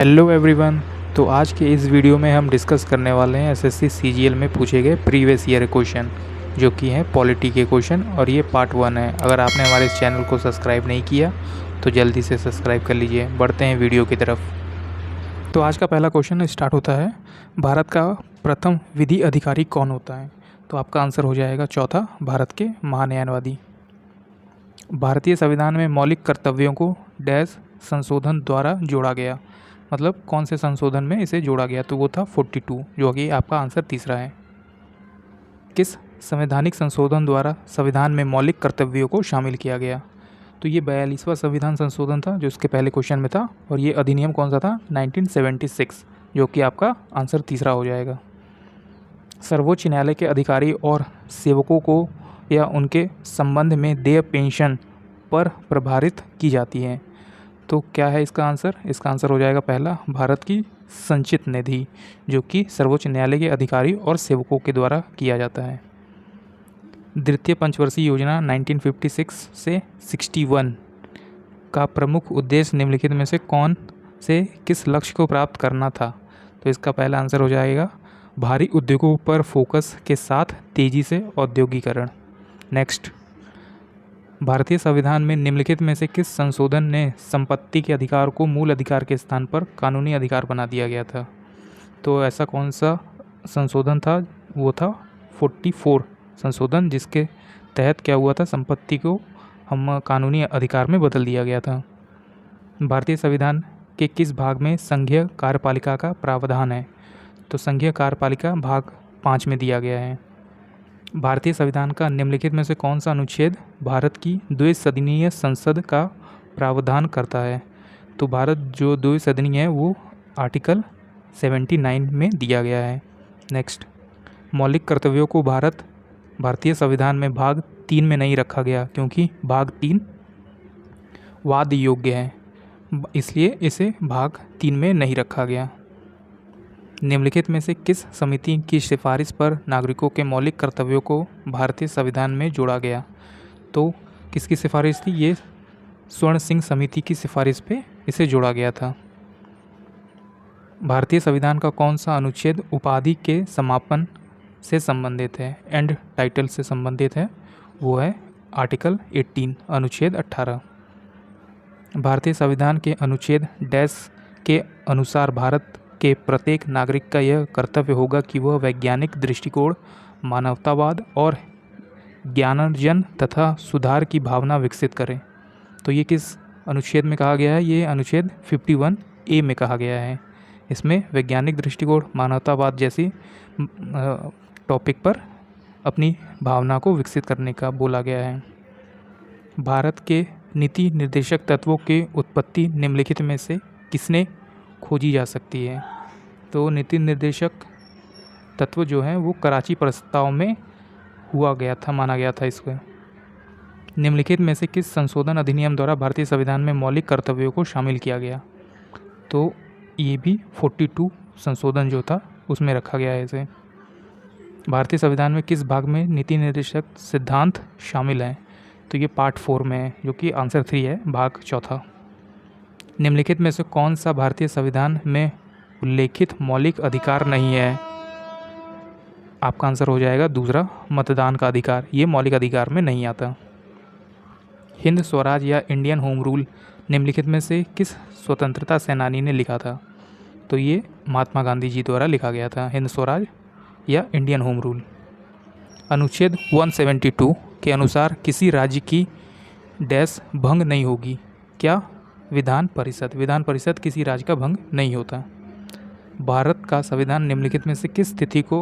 Hello everyone. तो आज के इस वीडियो में हम डिस्कस करने वाले हैं एसएससी सीजीएल में पूछे गए प्रीवियस ईयर क्वेश्चन जो कि हैं पॉलिटी के क्वेश्चन, और ये पार्ट 1 है। अगर आपने हमारे इस चैनल को सब्सक्राइब नहीं किया तो जल्दी से सब्सक्राइब कर लीजिए। बढ़ते हैं वीडियो की तरफ। तो आज का पहला क्वेश्चन स्टार्ट होता है, भारत का प्रथम विधि अधिकारी कौन होता है? तो आपका आंसर हो जाएगा चौथा, भारत के महान्यायवादी। भारतीय संविधान में मौलिक कर्तव्यों को डैश संशोधन द्वारा जोड़ा गया, मतलब कौन से संशोधन में इसे जोड़ा गया? तो वो था 42, जो कि आपका आंसर तीसरा है। किस संवैधानिक संशोधन द्वारा संविधान में मौलिक कर्तव्यों को शामिल किया गया? तो ये 42वां संविधान संशोधन था जो इसके पहले क्वेश्चन में था, और ये अधिनियम कौन सा था? 1976, जो कि आपका आंसर तीसरा हो जाएगा। सर्वोच्च न्यायालय के अधिकारी और सेवकों को या उनके संबंध में देय पेंशन पर प्रभारित की जाती है। तो क्या है इसका आंसर? इसका आंसर हो जाएगा पहला, भारत की संचित निधि, जो कि सर्वोच्च न्यायालय के अधिकारी और सेवकों के द्वारा किया जाता है। द्वितीय पंचवर्षीय योजना 1956 से 61 का प्रमुख उद्देश्य निम्नलिखित में से कौन से किस लक्ष्य को प्राप्त करना था? तो इसका पहला आंसर हो जाएगा भारी उद्योगों पर फोकस के साथ तेजी से औद्योगिकरण। नेक्स्ट, भारतीय संविधान में निम्नलिखित में से किस संशोधन ने संपत्ति के अधिकार को मूल अधिकार के स्थान पर कानूनी अधिकार बना दिया गया था? तो ऐसा कौन सा संशोधन था? वो था 44 संशोधन, जिसके तहत क्या हुआ था? संपत्ति को हम कानूनी अधिकार में बदल दिया गया था। भारतीय संविधान के किस भाग में संघीय कार्यपालिका का प्रावधान है? तो संघीय कार्यपालिका भाग 5 में दिया गया है। भारतीय संविधान का निम्नलिखित में से कौन सा अनुच्छेद भारत की द्विसदनीय संसद का प्रावधान करता है? तो भारत जो द्विसदनीय है वो आर्टिकल 79 में दिया गया है। नेक्स्ट, मौलिक कर्तव्यों को भारतीय संविधान में भाग 3 में नहीं रखा गया क्योंकि भाग 3 वाद योग्य है, इसलिए इसे भाग 3 में नहीं रखा गया। निम्नलिखित में से किस समिति की सिफारिश पर नागरिकों के मौलिक कर्तव्यों को भारतीय संविधान में जोड़ा गया? तो किसकी सिफारिश थी? ये स्वर्ण सिंह समिति की सिफारिश पे इसे जोड़ा गया था। भारतीय संविधान का कौन सा अनुच्छेद उपाधि के समापन से संबंधित है, एंड टाइटल से संबंधित है? वो है आर्टिकल 18, अनुच्छेद 18। भारतीय संविधान के अनुच्छेद डैश के अनुसार भारत के प्रत्येक नागरिक का यह कर्तव्य होगा कि वह वैज्ञानिक दृष्टिकोण, मानवतावाद और ज्ञानार्जन तथा सुधार की भावना विकसित करें। तो ये किस अनुच्छेद में कहा गया है? ये अनुच्छेद 51A में कहा गया है। इसमें वैज्ञानिक दृष्टिकोण, मानवतावाद जैसी टॉपिक पर अपनी भावना को विकसित करने का बोला गया है। भारत के नीति निर्देशक तत्वों की उत्पत्ति निम्नलिखित में से किसने खोजी जा सकती है? तो नीति निर्देशक तत्व जो है वो कराची प्रस्ताव में हुआ गया था, माना गया था इसको। निम्नलिखित में से किस संशोधन अधिनियम द्वारा भारतीय संविधान में मौलिक कर्तव्यों को शामिल किया गया? तो ये भी 42 संशोधन जो था उसमें रखा गया है इसे। भारतीय संविधान में किस भाग में नीति निर्देशक सिद्धांत शामिल हैं? तो ये पार्ट 4 में है, जो कि आंसर 3 है, भाग चौथा। निम्नलिखित में से कौन सा भारतीय संविधान में उल्लेखित मौलिक अधिकार नहीं है? आपका आंसर हो जाएगा दूसरा, मतदान का अधिकार। ये मौलिक अधिकार में नहीं आता। हिंद स्वराज या इंडियन होम रूल निम्नलिखित में से किस स्वतंत्रता सेनानी ने लिखा था? तो ये महात्मा गांधी जी द्वारा लिखा गया था, हिंद स्वराज या इंडियन होम रूल। अनुच्छेद 172 के अनुसार किसी राज्य की डैश भंग नहीं होगी। क्या? विधान परिषद किसी राज्य का भंग नहीं होता। भारत का संविधान निम्नलिखित में से किस तिथि को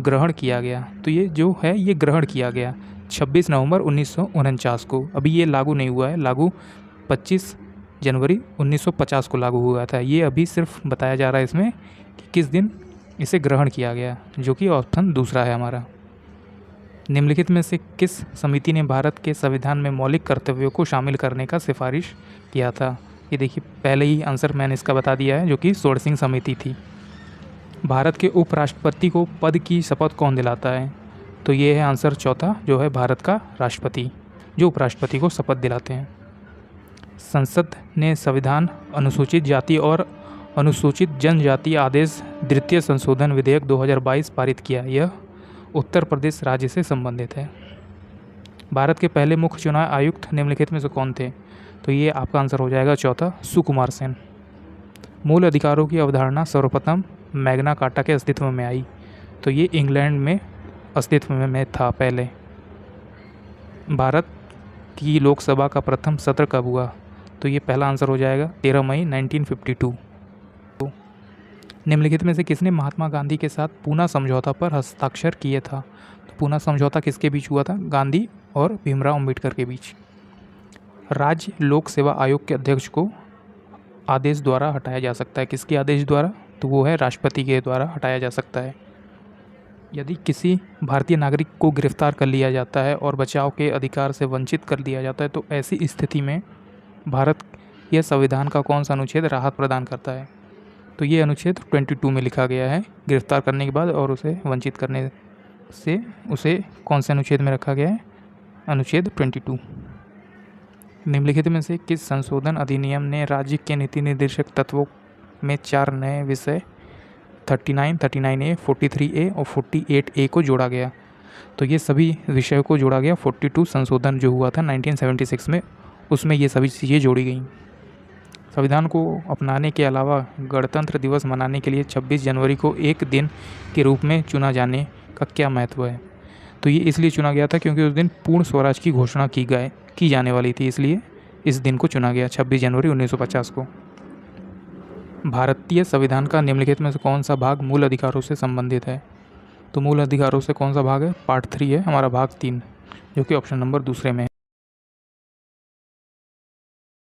ग्रहण किया गया? तो ये जो है ये ग्रहण किया गया 26 नवंबर 1949 को। अभी ये लागू नहीं हुआ है, लागू 25 जनवरी 1950 को लागू हुआ था। ये अभी सिर्फ बताया जा रहा है इसमें कि किस दिन इसे ग्रहण किया गया, जो कि ऑप्शन दूसरा है हमारा। निम्नलिखित में से किस समिति ने भारत के संविधान में मौलिक कर्तव्यों को शामिल करने का सिफारिश किया था? ये देखिए पहले ही आंसर मैंने इसका बता दिया है, जो कि स्वर्ण सिंह समिति थी। भारत के उपराष्ट्रपति को पद की शपथ कौन दिलाता है? तो ये है आंसर चौथा, जो है भारत का राष्ट्रपति, जो उपराष्ट्रपति को शपथ दिलाते हैं। संसद ने संविधान अनुसूचित जाति और अनुसूचित जनजाति आदेश द्वितीय संशोधन विधेयक 2022 पारित किया। यह उत्तर प्रदेश राज्य से संबंधित है। भारत के पहले मुख्य चुनाव आयुक्त निम्नलिखित में से कौन थे? तो ये आपका आंसर हो जाएगा चौथा, सुकुमार सेन। मूल अधिकारों की अवधारणा सर्वप्रथम मैग्ना कार्टा के अस्तित्व में आई। तो ये इंग्लैंड में अस्तित्व में था पहले। भारत की लोकसभा का प्रथम सत्र कब हुआ? तो ये पहला आंसर हो जाएगा 13 मई 1952। निम्नलिखित में से किसने महात्मा गांधी के साथ पूना समझौता पर हस्ताक्षर किया था? तो पूना समझौता किसके बीच हुआ था? गांधी और भीमराव अम्बेडकर के बीच। राज्य लोक सेवा आयोग के अध्यक्ष को आदेश द्वारा हटाया जा सकता है। किसके आदेश द्वारा? तो वो है राष्ट्रपति के द्वारा हटाया जा सकता है। यदि किसी भारतीय नागरिक को गिरफ्तार कर लिया जाता है और बचाव के अधिकार से वंचित कर दिया जाता है तो ऐसी स्थिति में भारत यह संविधान का कौन सा अनुच्छेद राहत प्रदान करता है? तो ये अनुच्छेद 22 में लिखा गया है। गिरफ्तार करने के बाद और उसे वंचित करने से उसे कौन से अनुच्छेद में रखा गया है? अनुच्छेद 22। निम्नलिखित में से किस संशोधन अधिनियम ने राज्य के नीति निर्देशक तत्वों में 4 नए विषय 39, 39A, 43A और 48A को जोड़ा गया? तो ये सभी विषयों को जोड़ा गया। 42 संशोधन जो हुआ था 1976 में, उसमें ये सभी चीज़ें जोड़ी गई। संविधान को अपनाने के अलावा गणतंत्र दिवस मनाने के लिए 26 जनवरी को एक दिन के रूप में चुना जाने का क्या महत्व है? तो ये इसलिए चुना गया था क्योंकि उस दिन पूर्ण स्वराज की घोषणा की जाने वाली थी, इसलिए इस दिन को चुना गया 26 जनवरी 1950 को। भारतीय संविधान का निम्नलिखित में से कौन सा भाग मूल अधिकारों से संबंधित है? तो मूल अधिकारों से कौन सा भाग है? पार्ट 3 है हमारा, भाग 3, जो कि ऑप्शन नंबर दूसरे में है।